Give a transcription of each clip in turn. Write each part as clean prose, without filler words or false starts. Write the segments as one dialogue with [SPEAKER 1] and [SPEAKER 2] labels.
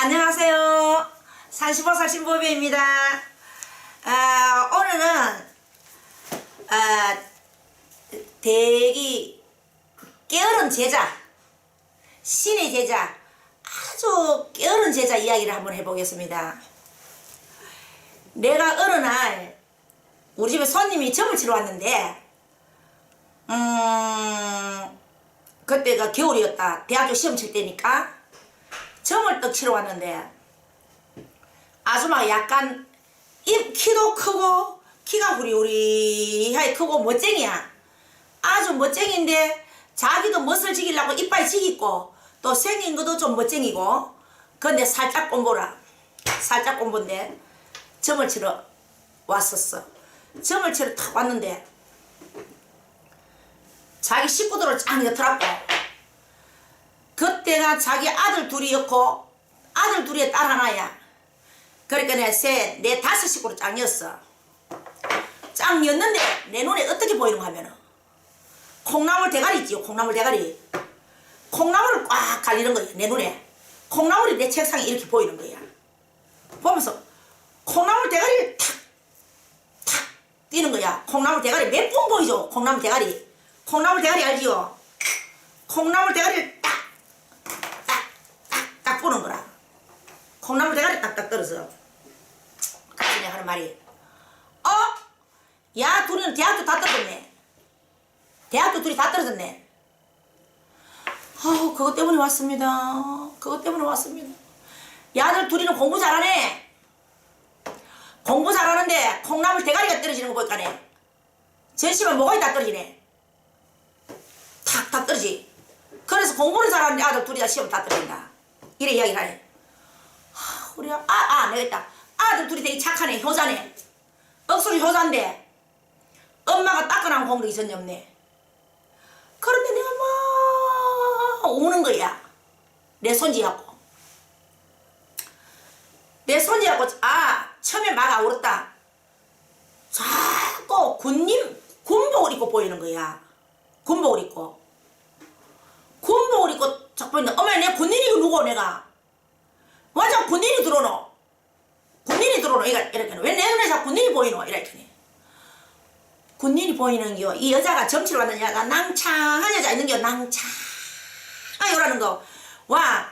[SPEAKER 1] 안녕하세요. 산시보살 신보배입니다. 오늘은 대기 게으른 제자, 신의 제자, 아주 게으른 제자 이야기를 한번 해보겠습니다. 내가 어느 날 우리 집에 손님이 점을 치러 왔는데 그때가 겨울이었다. 대학교 시험 칠 때니까 점을 떡 치러 왔는데 아줌마가 약간 키도 크고 키가 후리후리하게 크고 멋쟁이야. 아주 멋쟁이인데 자기도 멋을 지기려고 이빨이 지기고 또 생긴 것도 좀 멋쟁이고 근데 살짝 꼰보라. 살짝 꼰보인데 점을 치러 왔었어. 점을 치러 탁 왔는데 자기 식구들을 쫙 엿더라고. 그때가 자기 아들 둘이었고 아들 둘에 딸 하나야. 그러니까 내 다섯 식구로 쫙 였어. 쫙 였는데 내 눈에 어떻게 보이는가 하면은 콩나물 대가리 있지요. 콩나물 대가리. 콩나물을 꽉 갈리는 거야. 내 눈에. 콩나물이 내 책상에 이렇게 보이는 거야. 보면서 콩나물 대가리를 탁 뛰는 거야. 콩나물 대가리 몇 분 보이죠. 콩나물 대가리. 콩나물 대가리 알지요? 콩나물 대가리를 딱 보는 거라. 콩나물 대가리 딱딱 떨어져. 같이 내가 하는 말이 야 둘이는 대학교 다 떨어졌네. 대학교 둘이 다 떨어졌네. 그것 때문에 왔습니다. 그것 때문에 왔습니다. 야들 둘이는 공부 잘하네. 공부 잘하는데 콩나물 대가리가 떨어지는 거 보니까네 전시만 뭐가 다 떨어지네. 탁 떨어지. 그래서 공부를 잘하는데 아들 둘이 다 시험 다 떨어진다. 이래 이야기를 하네. 우리 내가 있다. 아들 둘이 되게 착하네. 효자네. 억수로 효자인데 엄마가 닦아놓은 공덕이 전혀 없네. 그런데 내가 막 우는 거야. 내 손지하고. 내 손지하고 처음에 막 울었다. 자꾸 군복을 입고 보이는 거야. 군복을 입고 자꾸 보이는데 어머 내 군인이 누구 내가 맞아 군인이 들어오노. 군인이 들어오노. 이렇게 왜 내 눈에 자꾸 군인이 보이노. 이렇게 군인이 보이는겨. 이 여자가 점치러 왔는 여자가 낭창한 여자 있는겨. 낭창하게 오라는 거. 와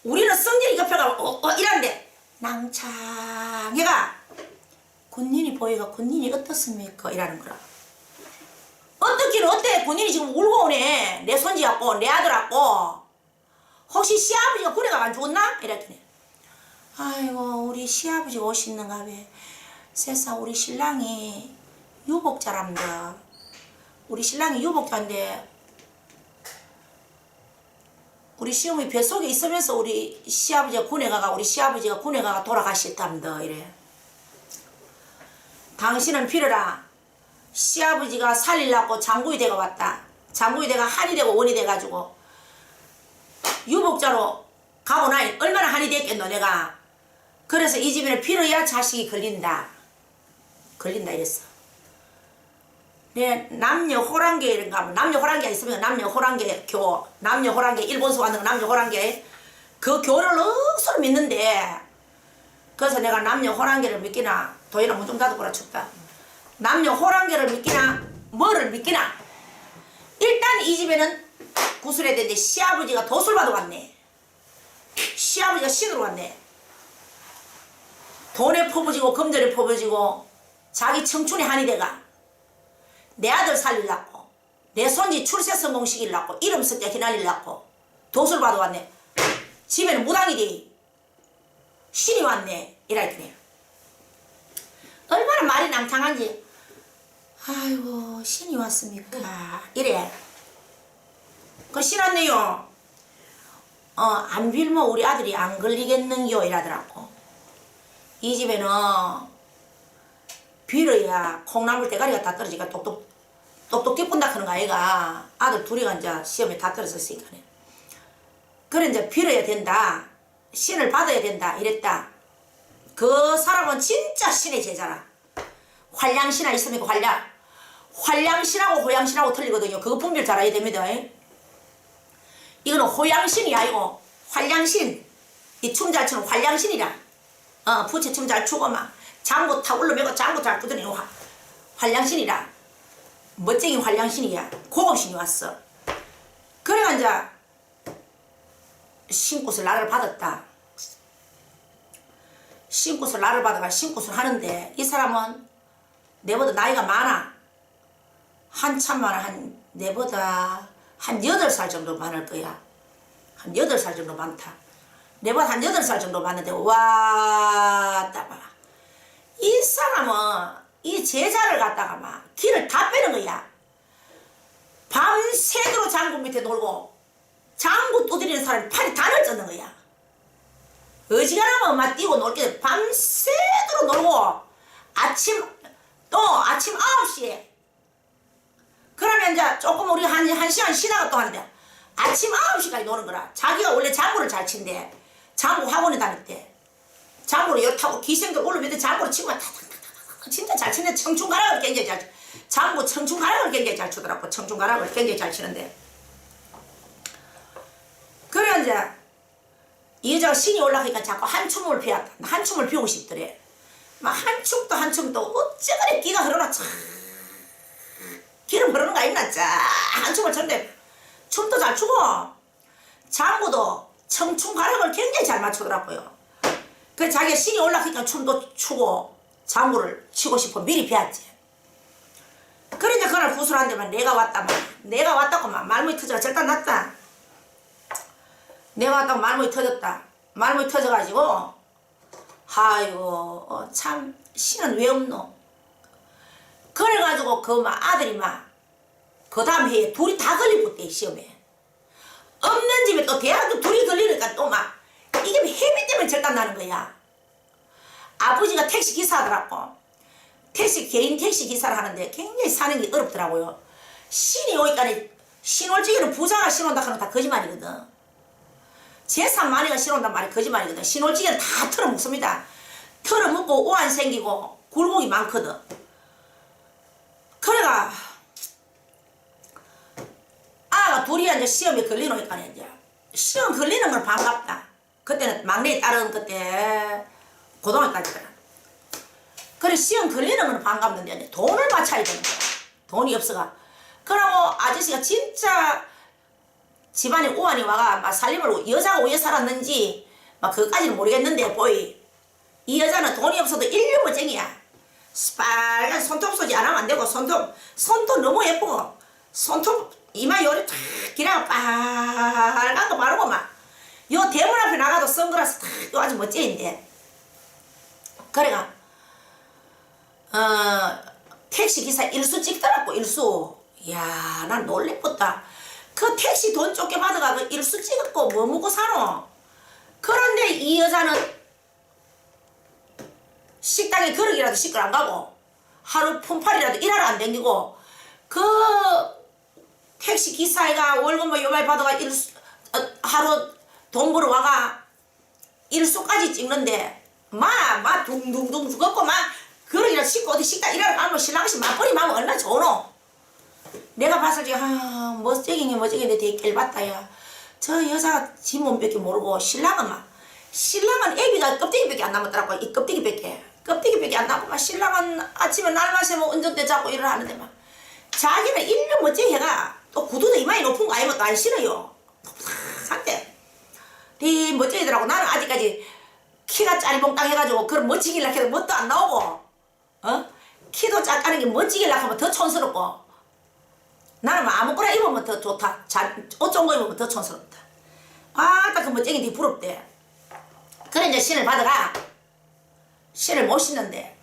[SPEAKER 1] 우리는 성질이 급해가 이란데 낭창해가 군인이 보이가 군인이 어떻습니까? 이라는 거라. 어떻기는 어때? 군인이 지금 울고 오네. 내 손지하고 내 아들하고 혹시 시아버지가 군에 가면 안 죽었나? 이랬더니 아이고 우리 시아버지가 오시는가 왜 세상 우리 신랑이 유복자랍니다. 우리 신랑이 유복자인데 우리 시어머니 뱃속에 있으면서 우리 시아버지가 군에 가가 돌아가셨답니다. 이래. 당신은 빌어라. 시아버지가 살리려고 장구이대가 왔다. 장구이대가 한이 되고 원이 돼가지고 유복자로 가고 나니 얼마나 한이 됐겠노 내가. 그래서 이 집에는 빌어야 자식이 걸린다 이랬어. 내 남녀 호랑개 이런가 하면 남녀 호랑개가 있으면 남녀 호랑개 일본서 왔는 거 남녀 호랑개 그 교를 억수로 믿는데 그래서 내가 남녀 호랑개를 믿기나 도연아 문 좀 닫아보라 춥다. 남녀 호랑개를 믿기나 뭐를 믿기나 일단 이 집에는 구슬해야 되는데 시아버지가 도술 받아 왔네. 시아버지가 신으로 왔네. 돈에 퍼부지고 금전에 퍼부지고 자기 청춘의 한이 돼가 내 아들 살리려고 내 손지 출세 성공시키려고 이름 섞여 휘날리려고 도술 받아 왔네. 집에는 무당이디 신이 왔네. 이랬더니 얼마나 말이 낭창한지 아이고 신이 왔습니까? 이래. 그 신 왔네요. 안 빌면 우리 아들이 안 걸리겠는겨 이라더라고. 이 집에는 빌어야 콩나물 대가리가 다 떨어지니까 똑똑 기쁜다 하는 거 아이가. 아들 둘이가 이제 시험에 다 떨어졌으니까. 그래 이제 빌어야 된다. 신을 받아야 된다 이랬다. 그 사람은 진짜 신의 제자라. 활량신아 있습니까? 활량신하고 호양신하고 틀리거든요. 그거 분별 잘 알아야 됩니다. 이거는 호양신이 아니고 활량신. 춤 잘 추는 활량신이라. 부채 춤 잘 추고 막 장구 타 올라매고 장구 잘 두드리는 활량신이라. 멋쟁이 활량신이야. 고급신이 왔어. 그래가 이제 신굿을 나를 받았다. 신굿을 나를 받아가 신굿을 하는데 이 사람은 내보다 나이가 많아. 한참 많아. 내보다 한 8살 정도 많을 거야. 한 8살 정도 많다. 내보다 한 8살 정도 많은데 왔다 봐. 이 사람은 이 제자를 갖다가 막 길을 다 빼는 거야. 밤새도록 장구 밑에 놀고 장구 두드리는 사람이 팔이 다 넓어졌는 거야. 어지간하면 막 뛰고 놀게 밤새도록 놀고 아침 9시에 그러면 이제 조금 우리 한 시간 쉬다가 또 하는데 아침 9시까지 노는 거라. 자기가 원래 장구를 잘 친대. 장구 학원에 다닐 때 장구를 여 타고 기생들 올라오는데 장구를 치고 타타타타 진짜 잘 치는데 청춘가락을 굉장히 잘 치. 장구 청춘가락을 굉장히 잘 추더라고. 청춘가락을 굉장히 잘 치는데 그래 이제 이 여자가 신이 올라가니까 자꾸 한춤을 피웠다. 한춤을 피우고 싶더래. 막 한춤도 어째 그래 기가 흐르나 참 기름 흐르는 거 아니나 쫙 한춤을 췄는데 춤도 잘 추고 장구도 청춘가락을 굉장히 잘 맞추더라고요. 그래서 자기가 신이 올라가니까 춤도 추고 장구를 치고 싶어 미리 배웠지. 그래 이제 그날 구슬한데만 내가 왔다고 막 말문이 터져가 절단 났다. 내가 왔다고 말문이 터졌다. 말문이 터져가지고 아이고 참 신은 왜 없노. 그래가지고 그 막 아들이 막 그 다음 해에 둘이 다 걸리붙대 시험에. 없는 집에 또 대학도 둘이 걸리니까 또 막 이게 해비 때문에 절단 나는 거야. 아버지가 택시 기사더라고. 개인 택시 기사를 하는데 굉장히 사는 게 어렵더라고요. 신이 오니까 신월지기는 부자가 신온다 하는 거 다 거짓말이거든. 재산 많이가 신온단 말이 거짓말이거든. 신월지기는 다 털어먹습니다. 털어먹고 오한 생기고 굴곡이 많거든. 그래가 아가 둘이 이제 시험에 걸리노니까 이제 시험 걸리는 건 반갑다. 그때는 막내의 딸은 그때 고등학교까지거든. 그래 시험 걸리는 건 반갑는데 돈을 맞춰야 되는 거야. 돈이 없어가. 그러고 아저씨가 진짜 집안에 오한이 와가 막 살림을 여자가 왜 살았는지 막 그것까지는 모르겠는데 보이 이 여자는 돈이 없어도 일류머쟁이야. 빨간 손톱 소지 안 하면 안 되고 손톱 너무 예쁘고 손톱 이마 요리 탁 기라가 빨간 거 바르고 막 요 대문 앞에 나가도 선글라스 탁 아주 멋쟁인데 그래가 택시 기사 일수 찍더라고. 일수. 이야 난 놀랬겠다. 그 택시 돈 쫓겨 받아가 그 일수 찍었고 뭐 먹고 사노. 그런데 이 여자는 식당에 그릇이라도 씻고 안 가고 하루 품팔이라도 일하러 안 댕기고 그 택시 기사가 월급 뭐 요말 받아가 하루 돈 벌어 와가 일수까지 찍는데 마 둥둥둥 죽었고 막 그릇이라도 씻고 어디 식당 일하러 가면 신랑씨 맞벌이 마음 얼마나 좋노. 내가 봤을 때 멋쟁이인데 되게 깰봤다. 야 저 여자가 지 몸밖에 모르고 신랑은 애비가 껍데기밖에 안 남았더라고. 이 껍데기밖에 안 남고 막 신랑은 아침에 날 마시면 운전대 잡고 일을 하는데 막 자기는 일년 멋쟁이 해가 또 구두도 이마에 높은 거 아니면 또 안 신어요. 상태 네 멋쟁이더라고. 나는 아직까지 키가 짜리봉땅 해가지고 그런 멋지길라 해도 멋도 안 나오고 키도 작다는 게 멋지길라 하면 더 촌스럽고 나는 뭐 아무거나 입으면 더 좋다. 옷 좋은 거 입으면 더 촌스럽다. 딱 그 멋쟁이 네 부럽대. 그래 이제 신을 받아가 신을 못 신는데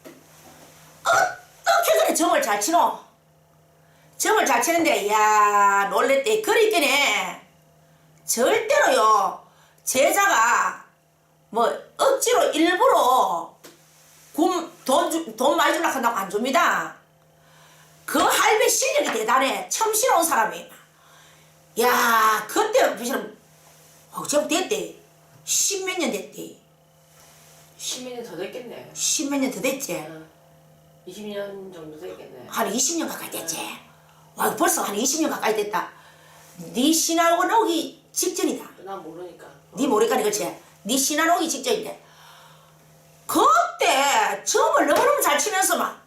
[SPEAKER 1] 어떻게 그래 점을 잘 치노. 점을 잘 치는데 이야 놀랬대. 그러니까네 절대로요 제자가 뭐 억지로 일부러 돈 많이 주려고 한다고 안 줍니다. 그 할배 실력이 대단해. 처음 신어온 사람이 야 그때 무슨 제법 됐대. 10몇 년 됐대.
[SPEAKER 2] 10몇 년 더 됐겠네.
[SPEAKER 1] 10몇 년 더 됐지.
[SPEAKER 2] 20년 정도 됐겠네.
[SPEAKER 1] 한 20년 가까이 됐지. 와 벌써 한 20년 가까이 됐다. 네 신하고 나오기 직전이다.
[SPEAKER 2] 난 모르니까.
[SPEAKER 1] 네 모르니까 그렇지. 네 신안 오기 직전인데 그때 점을 너무너무 잘 치면서 막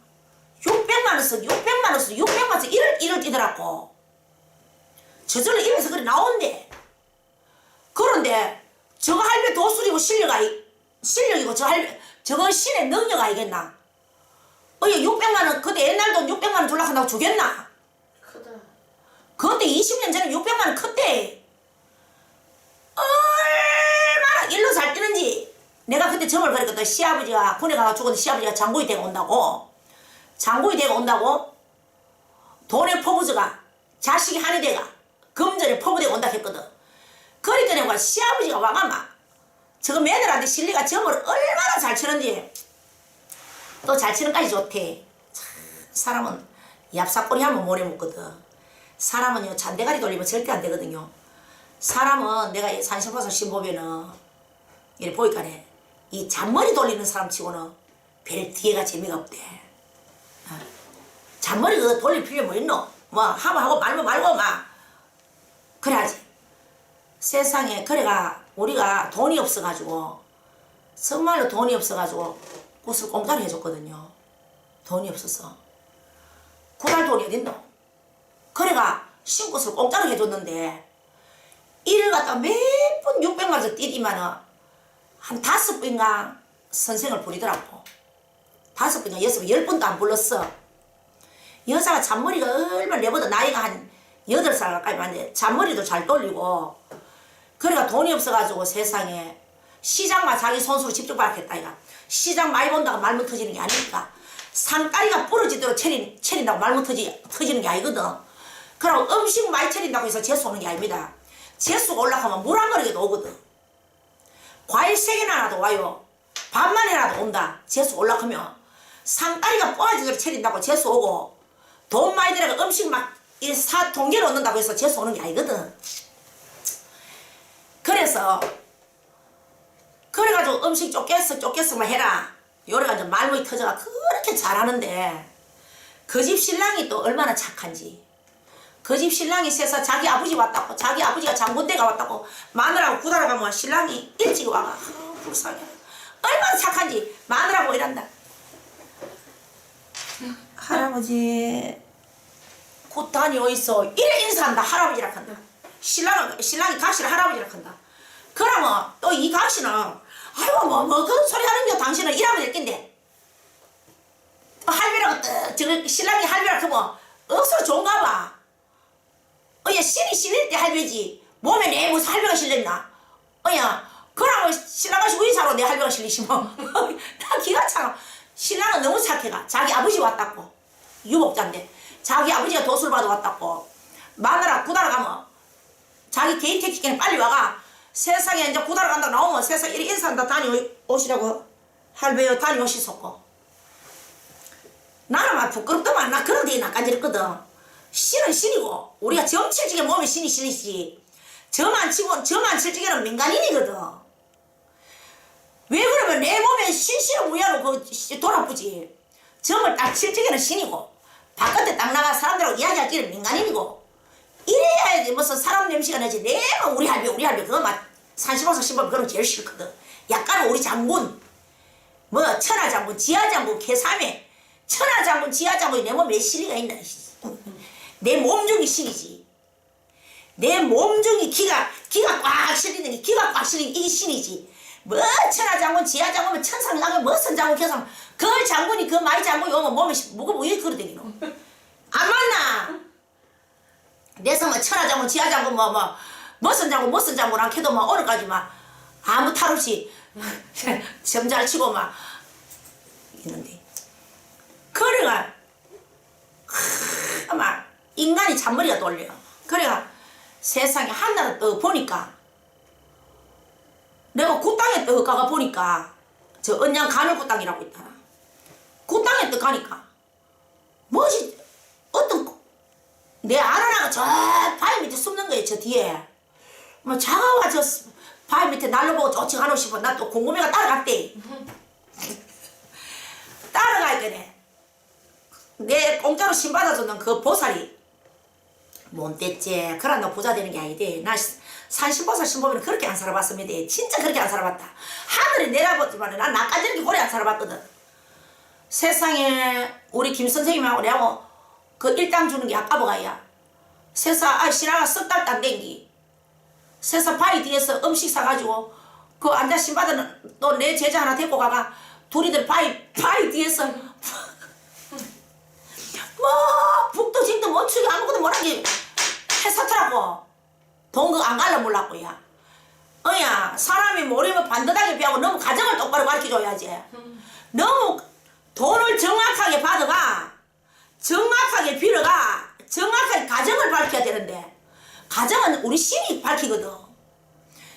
[SPEAKER 1] 600만원 써 600만원 써 600만원 써 이를 뛰더라고. 저절로 입에서 그래 나온대. 그런데 저거 할배 도술이고 실력이고 저거 신의 능력 아니겠나. 600만원 그때 옛날 돈 600만원 줄라 한다고 주겠나.
[SPEAKER 2] 크다.
[SPEAKER 1] 그때 20년 전에 600만원 컸대. 얼마나 일로 잘 뛰는지. 내가 그때 점을 걸었거든. 시아버지가 군에 가서 죽었는데 시아버지가 장군이 되고 온다고. 장군이 되고 온다고 돈의 포부즈가 자식이 한이 돼가 금전에 포부되고 온다 했거든. 그러니까 내가 시아버지가 와가마 저거 매들한테 실리가 점을 얼마나 잘 치는지 또 잘 치는 까지 좋대. 참, 사람은 얍사꼬리 하면 모래 묻거든. 사람은요 잔대가리 돌리면 절대 안 되거든요. 사람은 내가 산신보살 신보면은 이래 보니까네 이 잔머리 돌리는 사람 치고는 별 뒤에가 재미가 없대. 잔머리 그거 돌릴 필요 뭐 있노? 뭐 하면 하고 말면 말고 막 그래야지. 세상에 그래가 우리가 돈이 없어가지고 정말로 돈이 없어가지고 꽃을 공짜로 해줬거든요. 돈이 없어서. 구달 돈이 어딨노? 그래가 신꽃을 공짜로 해줬는데 이를 갖다 매번 600만원 뛰디만은 한 5번인가 선생을 부리더라고. 5번인가 6번 10번도 안 불렀어. 여자가 잔머리가 얼마나 내보다 나이가 한 8살 가까이 많은데 잔머리도 잘 돌리고 그래가 돈이 없어가지고 세상에 시장만 자기 손수로 직접 발악했다 이가. 시장 많이 본다고 말 못 터지는 게 아니니까 상다리가 부러지도록 차린다고 말 못 터지는 게 아니거든. 그럼 음식 많이 차린다고 해서 재수 오는 게 아닙니다. 재수가 올라가면 물 한 그릇에도 오거든. 과일 3개나 나도 와요. 반만이라도 온다. 재수 올라가면 상다리가 부러지도록 차린다고 재수 오고 돈 많이 들어가 음식 막 동계를 얻는다고 해서 재수 오는 게 아니거든. 그래가지고 음식 쫓겠으면 해라. 요래가지고 말문이 터져가 그렇게 잘하는데 그 집 신랑이 또 얼마나 착한지. 그 집 신랑이 세서 자기 아버지 왔다고 자기 아버지가 장군대가 왔다고 마누라고 구달아 가면 신랑이 일찍 와가. 불쌍해. 얼마나 착한지 마누라고 이란다. 할아버지 굿단이 어딨어. 이래 인사한다. 할아버지라 한다. 신랑이 각시를 할아버지라 한다. 그러면 또 이 각시는 아이고 뭐 그런 소리 하는겨. 당신은 일하면 될 낀데 할배라고 저거 신랑이 할배라 하면 억수로 좋은가 봐. 신이 실릴 때 할배지 몸에 내 무슨 할배가 실렸나. 그러면 신랑아씨 의사로 내 할배가 실리시면 나 기가 차가. 신랑은 너무 착해가. 자기 아버지 왔다고 유복자인데 자기 아버지가 도술 받아 왔다고 마누라 구달아 가면 자기 개인 택시기는 빨리 와가. 세상에 이제 구달아 간다고 나오면 세상에 이리 인사한다. 다녀오시라고 할배요 다녀오시소고. 나는 막 부끄럽더만. 나 그런 데에 낚아지렸거든. 신은 신이고 우리가 점 칠지게 몸에 신이 실리지 점만 칠지게는 민간인이거든. 왜 그러면 내 몸에 신실을 무야로 돌아쁘지. 점을 딱 칠지게는 신이고 바깥에 딱 나가 사람들하고 이야기할 길은 민간인이고 이래야지 무슨 사람 냄새가 나지. 내가 우리 할배 그거 막 산시방석 신발 그런 거 제일 싫거든. 약간 우리 장군 뭐 천하장군 지하장군 개삼해 천하장군 지하장군이 내 몸에 실리가 있나. 내 몸중이 신이지. 내 몸중이 기가 꽉 실리더니 기가 꽉 실린 이게 신이지. 뭐 천하장군 지하장군 천상장군 뭐 선장군 개삼 그 장군이 그 마이 장군이 오면 몸에 뭐가 왜 그러더니노. 안 맞나. 내서 뭐 천하장군 지하장군 뭐 선장군 안 캐도 막 오늘까지 막 아무 탈 없이 점 잘 치고 막 있는데 그래가 막 인간이 잔머리가 돌려. 그래가 세상에 하늘을 떠 보니까 내가 그 땅에 떠 가가 보니까 저 언양 가늘구 땅이라고 있더라. 그 땅에 떠 가니까 뭐지 어떤 내 아는 아가 저 바위 밑에 숨는 거예요. 저 뒤에 뭐 자가와 저 바위 밑에 날로 보고 쫓아 가고 싶어. 나 또 궁금해가 따라갔대. 따라가니까 내 공짜로 신 받아줬는 그 보살이 뭔 때째 그런 너 부자 되는 게 아니대. 나 산신보살 신보면 그렇게 안 살아봤습니다. 진짜 그렇게 안 살아봤다. 하늘이 내려보지만 난 나까지 이렇게 오래 안 살아봤거든. 세상에 우리 김 선생님하고 내하고 그 일당 주는 게 아까워가야. 세상 신하가 석 달도 안 된기. 세상 바위 뒤에서 음식 사가지고 그 앉아 신받은 또 내 제자 하나 데리고 가가 둘이들 바위 뒤에서 뭐 북도 진도 멈추기 아무것도 못하게 해사더라고. 돈 그거 안 갈라 몰랐고야. 어야 사람이 모르면 반듯하게 배우고 너무 가정을 똑바로 가르쳐줘야지. 너무 돈을 정확하게 받아가 정확하게 빌어가 정확하게 가정을 밝혀야 되는데 가정은 우리 신이 밝히거든.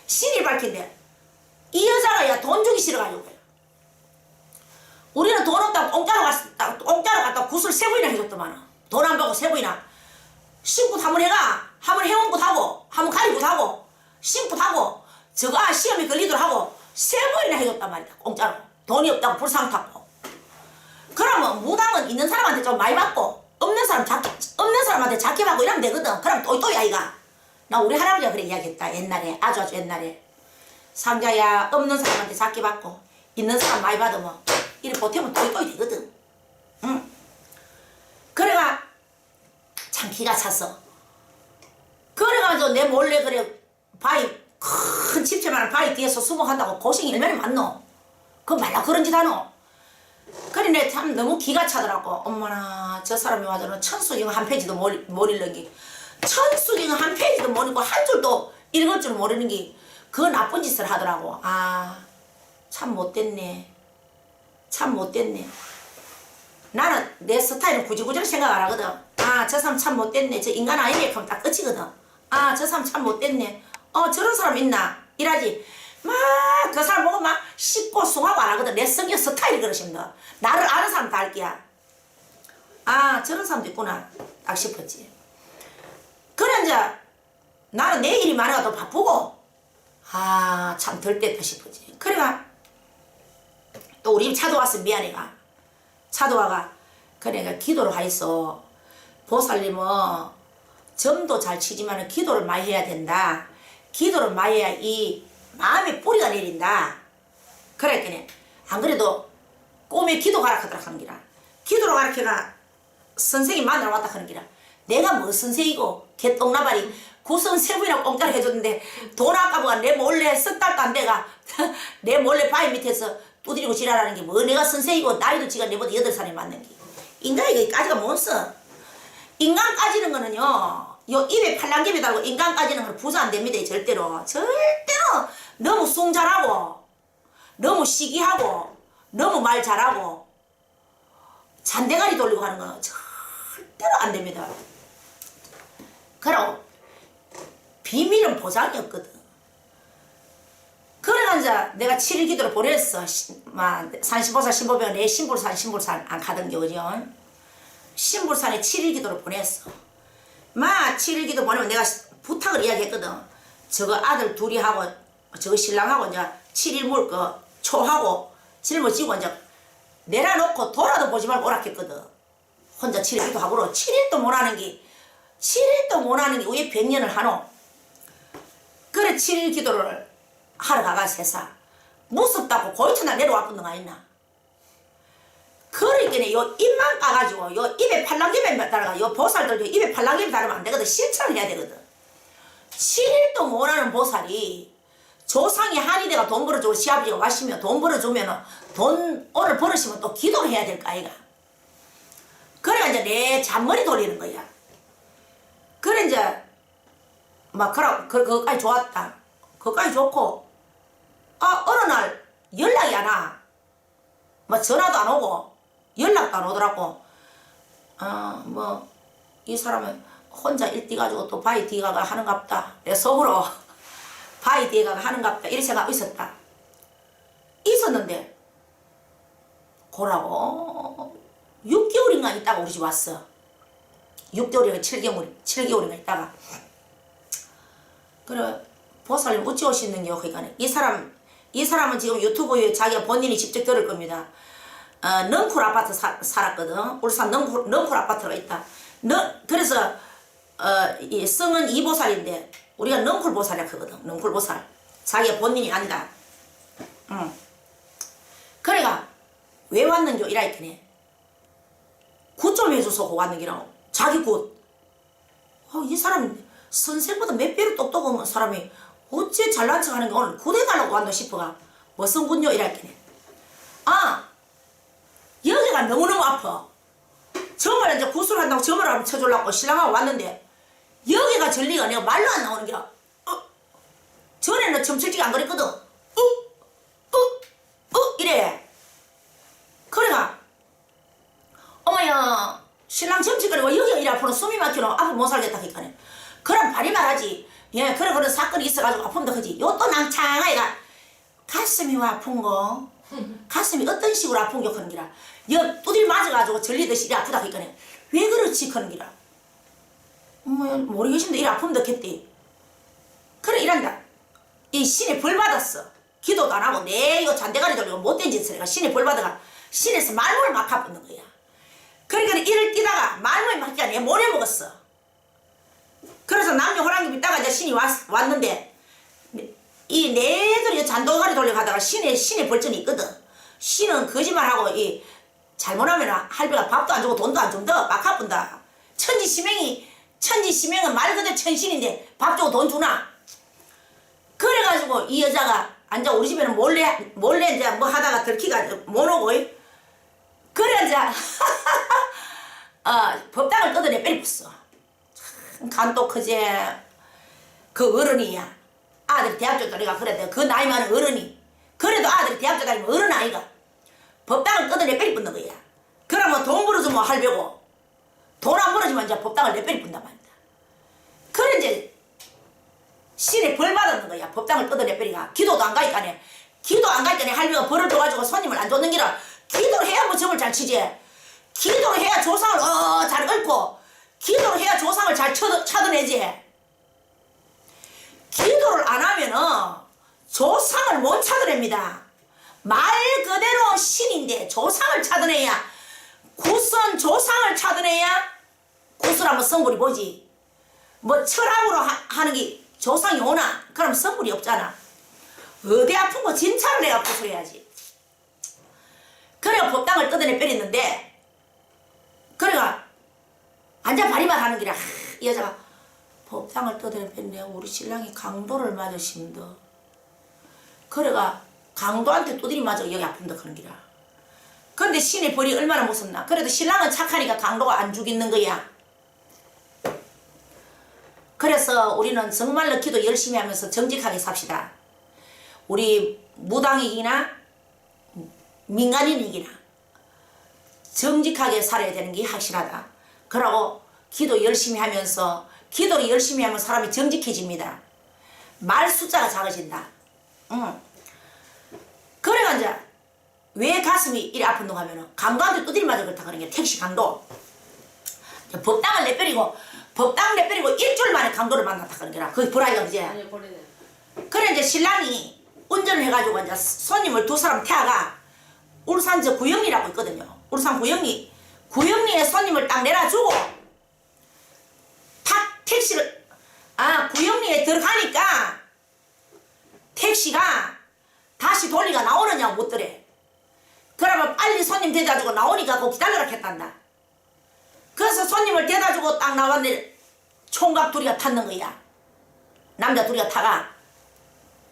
[SPEAKER 1] 신이 밝힌대. 이 여자가 야 돈 주기 싫어가지고 우리는 돈 없다고 공짜로 갔다 굿을 3번이나 해줬더만. 돈 안 받고 3번이나 신굿 한번 해가 한번 해원굿 하고 한번 가리굿 하고 신굿 하고 저거 시험에 걸리도록 하고 3번이나 해줬단 말이야. 공짜로. 돈이 없다고 불상 탔고. 그러면 무당은 있는 사람한테 좀 많이 받고 없는 사람한테 작게 받고 이러면 되거든. 그럼 또이 아이가. 나 우리 할아버지가 그래 이야기했다. 옛날에 아주 옛날에. 상자야 없는 사람한테 작게 받고 있는 사람 많이 받으면 이래 보태면 또이 되거든. 응. 그래가 참 기가 찼어. 그래가지고 내 몰래 그래 바위 큰 집채만한 바위 뒤에서 수목한다고 고생이 얼마나 많노. 그 말라 그런 짓 하노. 그래 내 참 너무 기가 차더라고. 엄마나 저 사람이 와서는 천수경 한 페이지도 못 읽는 게 천수경 한 페이지도 못 읽고 한 줄도 읽을 줄 모르는 게 그 나쁜 짓을 하더라고. 아 참 못됐네. 참 못됐네. 나는 내 스타일은 구질구질 생각 안 하거든. 아 저 사람 참 못됐네. 저 인간 아니네. 그럼 딱 끝이거든. 아 저 사람 참 못됐네. 저런 사람 있나 이라지. 막 그 사람 보고 막 씹고 숭하고 안 하거든. 내 성격 스타일이 그러십니다. 나를 아는 사람 다 알게야. 아 저런 사람도 있구나 딱 싶었지. 그래 이제 나는 내 일이 많아가 더 바쁘고 아 참 덜 뗐다 싶었지. 그래가 또 우리 집 차도 왔어. 미안해가 차도 와가 그래가 기도를 하있어. 보살님은 점도 잘 치지만 기도를 많이 해야 된다. 기도를 많이 해야 이 마음에 뿌리가 내린다. 그랬더니 안 그래도 꿈에 기도 가라 하더라 한기라. 기도로 가르쳐가 선생님 만나러 왔다 하는 기라. 내가 뭐 선생이고 개똥나발이 구성 3번이나 공짜로 해줬는데 돈 아까보가 내 몰래 석 달도 안 돼가 내 몰래 바위 밑에서 두드리고 지랄하는 게 뭐 내가 선생이고 나이도 지가 내보다 8살이 맞는 게 인간이 까지가 못 써. 인간 까지는 거는요 요 입에 팔랑귀에 달고 인간 까지는 거는 부자 안 됩니다. 절대로 너무 숭 잘하고 너무 시기하고 너무 말 잘하고 잔대가리 돌리고 하는 거 절대로 안 됩니다. 그럼 비밀은 보장이 없거든. 그래가 이제 내가 7일 기도를 보냈어. 산신보살 신보병 내 신불산 안 가던 게 그죠. 신불산에 7일 기도를 보냈어. 7일 기도 보내면 내가 부탁을 이야기했거든. 저거 아들 둘이 하고 저거 신랑하고 이제 7일 물 거 초하고 짊어 지고 이제 내려놓고 돌아도 보지 말고 오라 했거든. 혼자 7일 기도 하고로 7일도 못하는 게 7일도 못하는 게 왜 100년을 하노. 그래 7일 기도를 하러 가가 세상 무섭다고 고이천날 내려와 붙는 거 아니나. 그러니까 요 입만 까가지고 요 입에 팔랑귀에 달아가 요 보살들도 입에 팔랑귀에 달으면 안 되거든. 실천을 해야 되거든. 7일도 못하는 보살이 조상이 한이 돼가 돈 벌어주고 시아버지가 와시면 돈 벌어주면 돈 오늘 벌으시면 또 기도를 해야 될 거 아이가. 그래 이제 내 잔머리 돌리는 거야. 그래 이제 막 그거까지 좋았다. 그거까지 좋고 어느 날 연락이 안 와. 뭐 전화도 안 오고 연락도 안 오더라고. 이 사람은 혼자 일뛰 가지고 또 바위 뒤에 가가 하는갑다. 내 속으로 바위 뒤에 가가 하는갑다. 이런 생각이 있었다. 있었는데 고라고 6개월인가 있다가 우리 집 왔어. 6개월인가 7개월인가 있다가. 그래 보살님 어찌 오시는겨. 그러니까 이 사람은 지금 유튜브에 자기가 본인이 직접 들을 겁니다. 넝쿨 아파트 살았거든. 울산 넝쿨 아파트가 있다. 그래서 이 성은 이보살인데 우리가 넝쿨보살이라 하거든. 넝쿨보살. 자기가 본인이 안다. 응. 그래가 왜 왔는겨 이라 했더니 굿 좀 해줘서 왔는기라고. 자기 굿. 이 사람 선생보다 몇 배로 똑똑한 사람이 어째 잘난 척 하는 게 오늘 굿 해달라고 왔노 싶어가 무슨 굿요 이라 했더니 여기가 너무너무 아파. 점을 이제 구슬 한다고 점을 한번 쳐주려고 신랑하고 왔는데 여기가 전리가 내가 말로 안 나오는 게 전에는 점칠지가 안 그랬거든. 이래. 그래가 어머야 신랑 점칠거리고 여기가 이래 아프노 숨이 막히노 아프 못 살겠다 하니까 그럼 발이 말하지. 예 그래 그런 사건이 있어가지고 아픔도 크지. 요 또 낭창아이가 가슴이 와 아픈 거 가슴이 어떤 식으로 아픈 게 그런 기라 여 두들 맞아가지고 절리듯이 이래 아프다 하니까 왜 그렇지 그런 기라 모르겠는데 이래 아픔도 겠대. 그래 이란다. 이 신이 벌 받았어. 기도도 안 하고 내 이거 잔대가리 돌리고 못된 짓을 해가 신이 벌 받아가 신에서 말문을 막 가붙는 거야. 그러니까 이를 뛰다가 말문이 막히가 내 모래 먹었어. 그래서 남녀 호랑이 있다가 이제 신이 왔는데 이 내들이 잔도가리 돌려가다가 신의 벌점이 있거든. 신은 거짓말하고 이 잘못하면 할배가 밥도 안 주고 돈도 안 준다 막 가뿐다. 천지시맹은 말 그대로 천신인데 밥 주고 돈 주나. 그래가지고 이 여자가 앉아 우리 집에는 몰래 이제 뭐 하다가 들키가 못 오고 그래 이제 법당을 뜯어내 빼리었어. 간도 크제 그 어른이야. 아들이 대학교 다니가 그래 그 나이 많은 어른이 그래도 아들이 대학교 다니면 어른 아이가 법당을 뜯어내 빼리붙는 거야. 그러면 돈 벌어주면 할배고 돈 안 벌어주면 이제 법당을 내 빼리뿐단 말이야. 그래 이제 신이 벌 받았는 거야. 법당을 뜯어내 빼리가 기도도 안 가니까 기도 안 가니까 할배가 벌을 줘가지고 손님을 안 줬는 기라 기도를 해야 뭐 점을 잘 치지. 기도를 해야 조상을 잘 읊고 기도를 해야 조상을 잘 찾아내지. 기도를 안 하면은 조상을 못 찾아냅니다. 말 그대로 신인데 조상을 찾아내야 굿은 조상을 찾아내야 굿을 한번 성불이 보지. 뭐 철학으로 하는 게 조상이 오나? 그럼 성불이 없잖아. 어디 아픈 거 진짜로 내가 구슬해야지. 그래가 법당을 뜯어내 빼렸는데 그래가 앉아 바리만 하는 기라 이 여자가 법당을 뜯어내 뺐네. 우리 신랑이 강도를 맞아 심더. 그래가 강도한테 두드리 맞아 여기 아픈다 그런 기라. 근데 신의 벌이 얼마나 무섭나. 그래도 신랑은 착하니까 강도가 안 죽이는 거야. 그래서 우리는 정말로 기도 열심히 하면서 정직하게 삽시다. 우리 무당이기나 민간인이기나 정직하게 살아야 되는 게 확실하다. 그러고 기도 열심히 하면서 기도를 열심히 하면 사람이 정직해집니다. 말 숫자가 작아진다. 그래가 이제 왜 가슴이 이리 아픈가 하면은 강도한테 두드리 맞아 그렇다 그런 게 택시 강도. 법당을 내버리고 법당 내버리고 일주일 만에 강도를 만났다 그런 게라. 그게 불화이가 그제.
[SPEAKER 2] 아니 버리네.
[SPEAKER 1] 그래 이제 신랑이 운전을 해가지고 이제 손님을 두 사람 태워가 울산 저 구영리라고 있거든요. 울산 구영리에 손님을 딱 내려주고 탁 택시를 구영리에 들어가니까 택시가 다시 돌리가 나오느냐 묻더래. 그러면 빨리 손님 대다주고 나오니까 그거 기다려라 했단다. 그래서 손님을 대다주고 딱 나왔는데 총각 둘이가 탔는 거야. 남자 둘이가 타가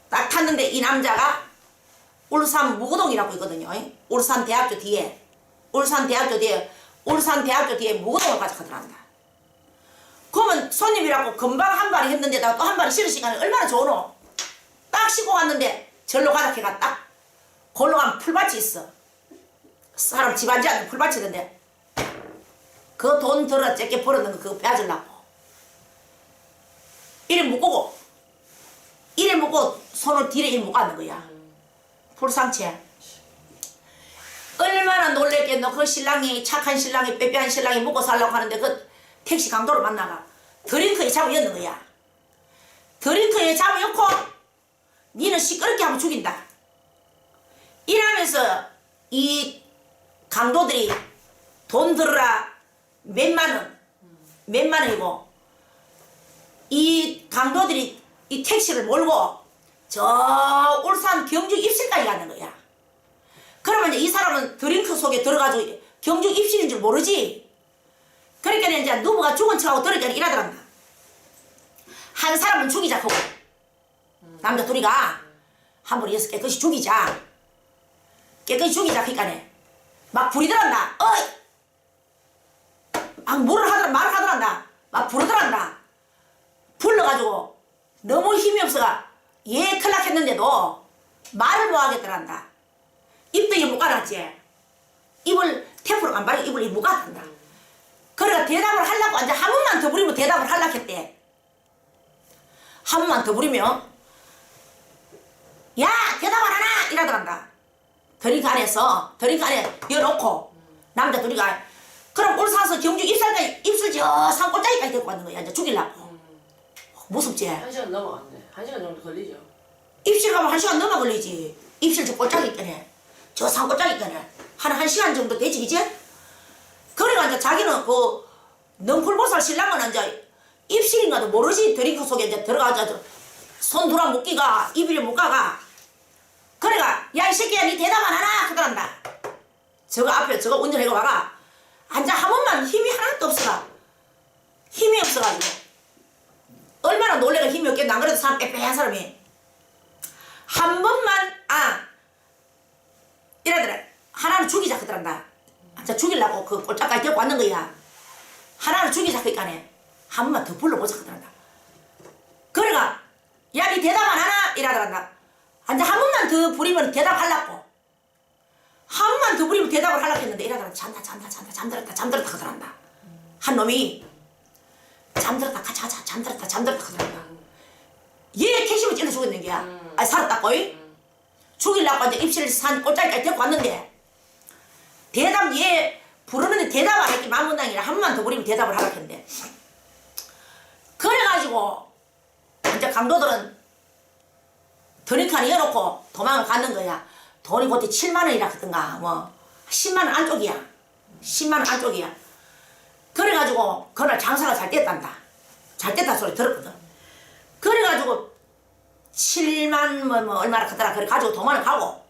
[SPEAKER 1] 딱 탔는데 이 남자가 울산 무구동이라고 있거든요. 울산 대학교 뒤에 무구동을 가져가더란다. 그러면 손님이라고 금방 한 발이 했는데다가 또 한 발이 실을 시간이 얼마나 좋으노. 딱 씻고 왔는데 절로 가자 해가 딱 골로 가면 풀밭이 있어. 사람 집 앉지 않는 풀밭이던데 그 돈 들어 째게 벌었는 거 그거 빼앗으려고 이래 묶고 손을 뒤에 이래 묶어놓는 거야. 풀상체. 얼마나 놀랬겠노. 그 신랑이 착한 신랑이 빼빼한 신랑이 먹고 살려고 하는데 그 택시 강도를 만나가 드링크에 잡아였는 거야. 드링크에 잡아였고 니는 시끄럽게 하면 죽인다. 이러면서 이 강도들이 돈 들어라 몇만 원이고 이 강도들이 이 택시를 몰고 저 울산 경주 입실까지 가는 거야. 그러면 이제 이 사람은 드링크 속에 들어가지고 경주 입실인 줄 모르지. 그러니까 이제 누구가 죽은 척하고 들어가니까 이러더란다. 한 사람은 죽이자 하고 남자 둘이가 한 번에 여섯 깨끗이 죽이자. 깨끗이 죽이자 그러니까네 막 부리더란다. 어이! 막 말을 하더란다. 막 부르더란다. 불러가지고 너무 힘이 없어가 얘 큰일 났겠는데도 말을 못 하겠더란다. 입도 못 가놨지. 입을 테프로 안 바르고 입을 못 가는다. 그래가 대답을 하려고 이제 한 번만 더 부리면 대답을 하려고 했대. 한 번만 더 부리면 야 대답 안 하나 이러더란다. 드링크 안에 열어놓고 남자 둘이가 그럼 울산서 경주 입술까지 입술 저 산골짜기까지 데리고 왔는 거야. 이제 죽이려고. 무섭지?
[SPEAKER 2] 1시간 넘어갔네. 1시간 정도 걸리죠.
[SPEAKER 1] 입실 가면 1시간 넘어 걸리지. 입실 저 골짜기 있거네. 저 산골짜기 있거네. 한 1시간 정도 되지, 이제? 그래가 이제 자기는 그 넝쿨보살 신랑은 이제 입실인가도 모르지. 드링크 속에 이제 들어가서 손 들어 묶기가 입이 못 가가. 그래가 야 이 새끼야 니 대답 안 하나 그러란다. 저거 앞에 저거 운전해가 와가 앉아 한 번만 힘이 하나도 없어가. 힘이 없어가지고 얼마나 놀래가 힘이 없겠나. 안 그래도 사람 빼빼한 사람이 한 번만 이러더라. 하나는 죽이자 그러란다. 자 죽이려고 그 꼴짝까지 데리고 왔는 거야. 하나는 죽이자 그니까네 한 번만 더 불러보자 그러란다. 그래가 야 니 대답 안 하나 이러더란다. 앉아 한 번만 더 부리면 대답하려고. 한 번만 더 부리면 대답을 하려고 했는데 이러더라. 잠들었다 그러란다. 한 놈이 잠들었다 가자 잠들었다 그러란다. 얘 캐시면 찔러 죽었는 게야. 살았다고. 죽이려고 이제 입실 산 꼴짜기까지 데리고 왔는데 대답 얘 부르는데 대답 안 했기 만문당이라 한 번만 더 부리면 대답을 하려고 했는데 그래가지고 이제 강도들은 드링크 안에 열어놓고 도망을 가는 거야. 돈이 그때 7만원이라 하던가 뭐 10만원 안쪽이야. 10만원 안쪽이야. 그래가지고 그날 장사가 잘 됐단다. 잘 됐다 소리 들었거든. 그래가지고 7만 뭐 얼마나 크더라. 그래 가지고 도망을 가고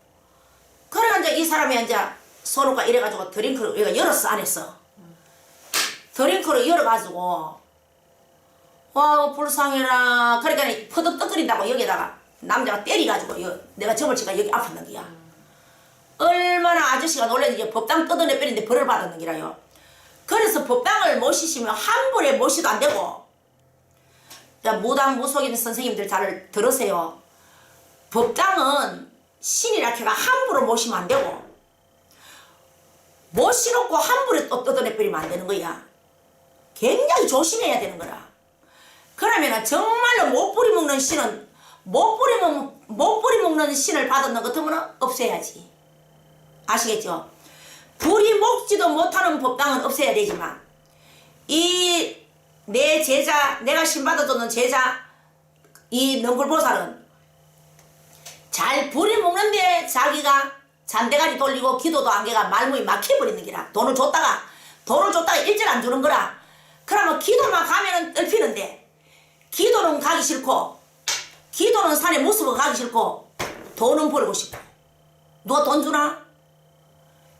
[SPEAKER 1] 그래가 이제 이 사람이 이제 손으로 이래가지고 드링크를 얘가 열었어 안 했어. 드링크를 열어가지고 와 불쌍해라. 그러니까 퍼덕 떠끓인다고 여기다가 남자가 때리가지고 내가 접을치가 여기 아팠는 거야. 얼마나 아저씨가 놀랬는지 법당 뜯어내 빼는데 벌을 받았는 기라요. 그래서 법당을 모시시면 함부로 모시도 안 되고. 자, 무당 무속인 선생님들 잘 들으세요. 법당은 신이라 해가 함부로 모시면 안 되고 모시놓고 함부로 또 뜯어내 버리면 안 되는 거야. 굉장히 조심해야 되는 거라. 그러면 정말로 못 뿌리먹는 신은 못 뿌리먹는 신을 받았는 것 같으면 없애야지. 아시겠죠? 뿌리먹지도 못하는 법당은 없애야 되지만 이 내 제자 내가 신받아줬는 제자 이 능굴보살은 잘 뿌리먹는데 자기가 잔대가리 돌리고 기도도 안 개가 말문이 막혀버리는 기라. 돈을 줬다가 일절 안 주는 거라. 그러면 기도만 가면은 떨피는데 기도는 가기 싫고 기도는 산에 무서워 가기 싫고 돈은 벌고 싶고. 누가 돈 주나?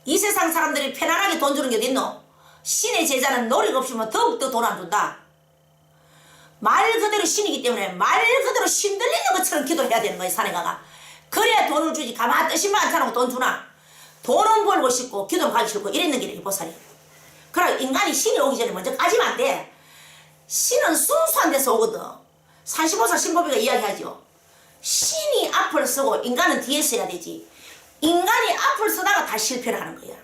[SPEAKER 1] 이 세상 사람들이 편안하게 돈 주는 게 어딨노? 신의 제자는 노력 없이면 더욱더 돈 안 준다. 말 그대로 신이기 때문에 말 그대로 신 들리는 것처럼 기도해야 되는 거야. 산에 가가. 그래야 돈을 주지. 가만 뜨시면 않다고 돈 주나? 돈은 벌고 싶고 기도는 가기 싫고 이랬는 게 이 보살이. 그래 인간이 신이 오기 전에 먼저 까지면 안 돼. 신은 순수한 데서 오거든. 산시보살 신보비가 이야기하죠. 신이 앞을 서고 인간은 뒤에 서야 되지. 인간이 앞을 서다가 다 실패를 하는 거야.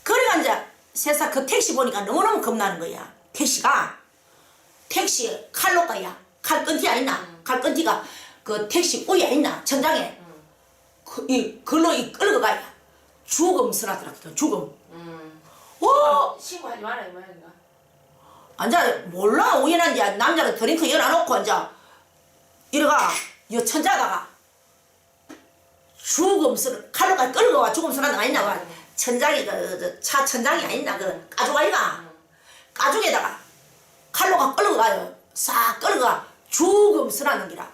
[SPEAKER 1] 그래가 이제 세상 그 택시 보니까 너무너무 겁나는 거야. 택시 칼로 가야. 칼끈티 아니나? 칼끈티가 그 택시 위에 있나? 천장에. 글로 끌고 가야. 죽음 쓰라더라. 죽음. 오!
[SPEAKER 2] 신고하지 마라 이 말인가?
[SPEAKER 1] 앉아 몰라. 우연한지 남자가 드링크 열어놓고 앉아 이래가 여 천자다가 죽음스러 칼로까지 끌고 와. 죽음스러운 거 아니나 봐. 천장이 차 천장이 아니나 그 가죽 아이가 가죽에다가 칼로가 끌고 가요. 싹 끌어가 죽음 쓰라는 기라.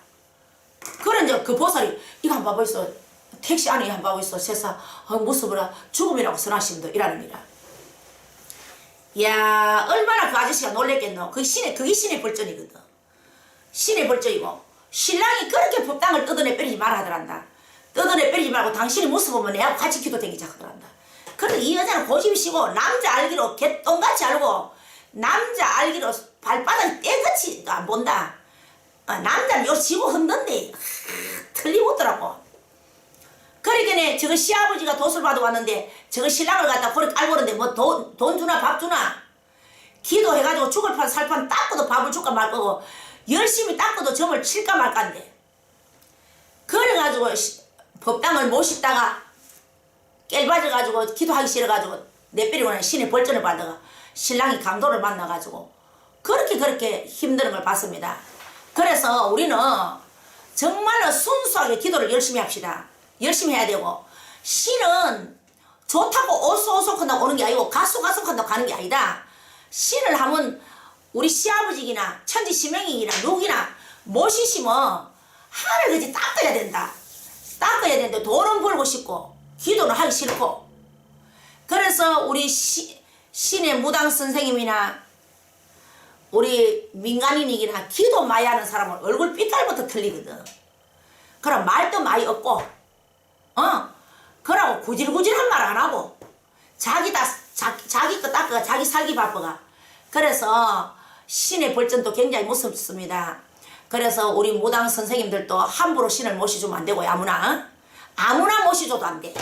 [SPEAKER 1] 그래 이제 그 보살이 이거 한번 봐보 있어. 택시 안에 한번 봐보 있어. 세상 모습으로 죽음이라고 써놨습니다. 이라는 기라. 야 얼마나 그 아저씨가 놀랬겠노. 그게 신의 벌전이거든. 신의 벌전이고 신랑이 그렇게 법당을 뜯어내 빼리지 말아 하더란다. 뜯어내 빼리지 말고 당신이 모습 보면 내하고 같이 기도 댕기자 하더란다. 그래 이 여자는 고집이시고 남자 알기로 개똥같이 알고 남자 알기로 발바닥이 떼같이 안 본다. 남자는 요 지고 흔든데 틀림없더라고. 그러니까 저거 시아버지가 돛을 받아 왔는데 저거 신랑을 갖다 고리 깔고 오는데 뭐 돈 주나 밥 주나 기도해가지고 죽을 판 살판 닦고도 밥을 줄까 말 거고 열심히 닦고도 점을 칠까 말까인데 그래가지고 법당을 모시다가 깰빠져가지고 기도하기 싫어가지고 내빼리고 신의 벌전을 받다가 신랑이 강도를 만나가지고 그렇게 힘든 걸 봤습니다. 그래서 우리는 정말로 순수하게 기도를 열심히 합시다. 열심히 해야 되고 신은 좋다고 오소오소한다고 오는 게 아니고 가속한다고 가는 게 아니다. 신을 하면 우리 시아버지나 천지시명이나 누구나 모시시면 하늘 그지 닦아야 된다. 닦아야 되는데 돈은 벌고 싶고 기도는 하기 싫고 그래서 우리 신의 무당 선생님이나 우리 민간인이나 기도 많이 하는 사람은 얼굴 삐깔부터 틀리거든. 그럼 말도 많이 없고 그러고 구질구질한 말 안 하고 자기 거 닦아가 자기 살기 바빠가. 그래서 신의 벌전도 굉장히 무섭습니다. 그래서 우리 무당 선생님들도 함부로 신을 모시주면 안 되고요. 아무나 모시줘도 안 돼.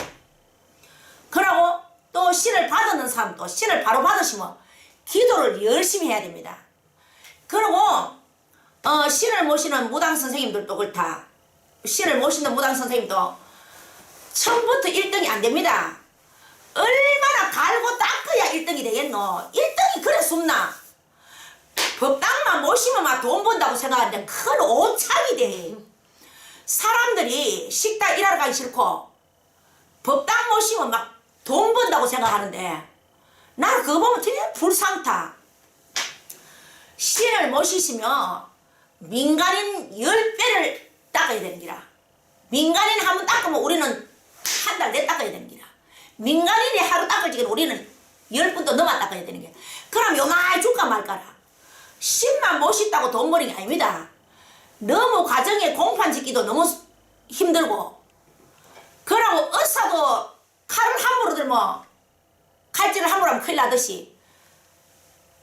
[SPEAKER 1] 그러고 또 신을 받는 사람도 신을 바로 받으시면 기도를 열심히 해야 됩니다. 그리고 신을 모시는 무당 선생님들도 그렇다. 신을 모시는 무당 선생님도 처음부터 1등이 안 됩니다. 얼마나 갈고 닦아야 1등이 되겠노. 1등이 그래 숨나. 법당만 모시면 막 돈 번다고 생각하는데 큰 오착이 돼. 사람들이 식당 일하러 가기 싫고 법당 모시면 막 돈 번다고 생각하는데 나는 그거 보면 되게 불상타. 신을 모시시면 민간인 10배를 닦아야 되는 기라. 민간인 한 번 닦으면 우리는 한 달 내 닦아야 되는 기라. 민간인이 하루 닦을 적에는 우리는 10분도 넘어 닦아야 되는 게. 그럼 요나이 줄까 말까라. 신만 모신다고 돈 버는 게 아닙니다. 너무 가정에 공판 짓기도 너무 힘들고 그러고 의사도 칼을 함부로 들면 칼질을 함부로 하면 큰일 나듯이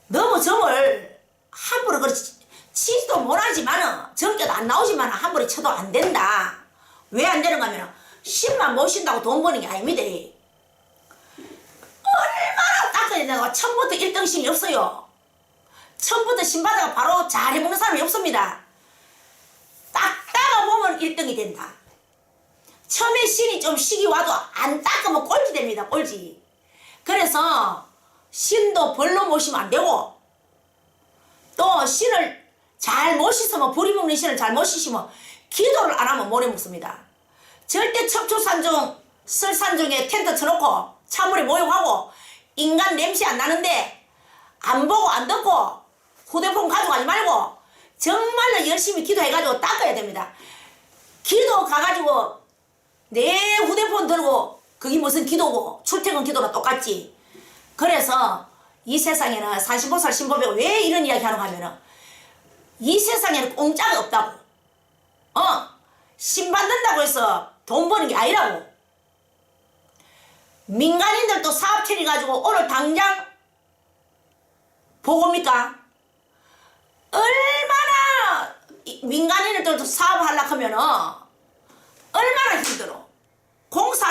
[SPEAKER 1] 너무 점을 함부로 그렇지 치지도 못하지만은 정교도 안 나오지만 함부로 쳐도 안 된다. 왜 안 되는가 하면 신만 모신다고 돈 버는 게 아닙니다. 얼마나 닦아야 되나. 처음부터 1등신이 없어요. 처음부터 신받아가 바로 잘 해먹는 사람이 없습니다. 닦다가 보면 1등이 된다. 처음에 신이 좀 식이 와도 안 닦으면 꼴찌 됩니다. 꼴찌. 그래서 신도 벌로 모시면 안 되고 또 신을 잘 모시면 불이 먹는 신을 잘 모시시면 기도를 안 하면 못 해먹습니다. 절대 척추산중 설산중에 텐트 쳐놓고 찬물에 모욕하고 인간 냄새 안 나는데 안 보고 안 듣고 휴대폰 가져가지 말고 정말로 열심히 기도해가지고 닦아야 됩니다. 기도 가가지고 내 휴대폰 들고 그게 무슨 기도고 출퇴근 기도랑 똑같지. 그래서 이 세상에는 산신보살 신보배가 왜 이런 이야기 하는가 하면은 이 세상에는 공짜가 없다고. 신 받는다고 해서 돈 버는 게 아니라고. 민간인들도 사업 차려가지고 오늘 당장 보고입니까? 얼마나 민간인들도 사업하려고 하면은 얼마나 힘들어. 공사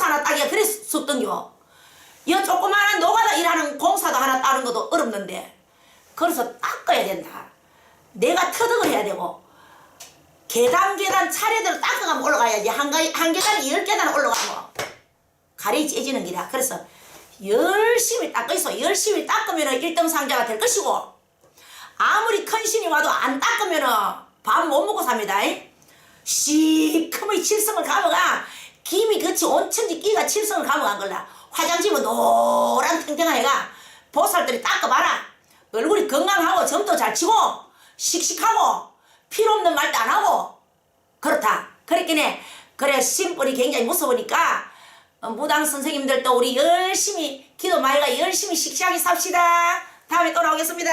[SPEAKER 1] 하나 따기가 그랬었던겨. 이 조그마한 노가다 일하는 공사도 하나 따는 것도 어렵는데 그래서 닦아야 된다. 내가 터득을 해야 되고 계단 차례대로 닦아가면 올라가야지. 한 계단이 10계단 올라가면 가리 째지는 기라. 그래서 열심히 닦고 있어. 열심히 닦으면 1등 상자가 될 것이고 아무리 큰 신이 와도 안 닦으면 밥 못 먹고 삽니다. 시커멓게 칠성을 감아가 김이 그치 온천지 끼가 칠성을 감아간 걸라. 화장지면 노란 탱탱한 애가 보살들이 닦아봐라. 얼굴이 건강하고 점도 잘 치고 씩씩하고 필요 없는 말도 안 하고 그렇다. 그랬기에 그래 심벌이 굉장히 무서우니까 무당 선생님들도 우리 열심히 기도 말고 열심히 씩씩하게 삽시다. 다음에 또 나오겠습니다.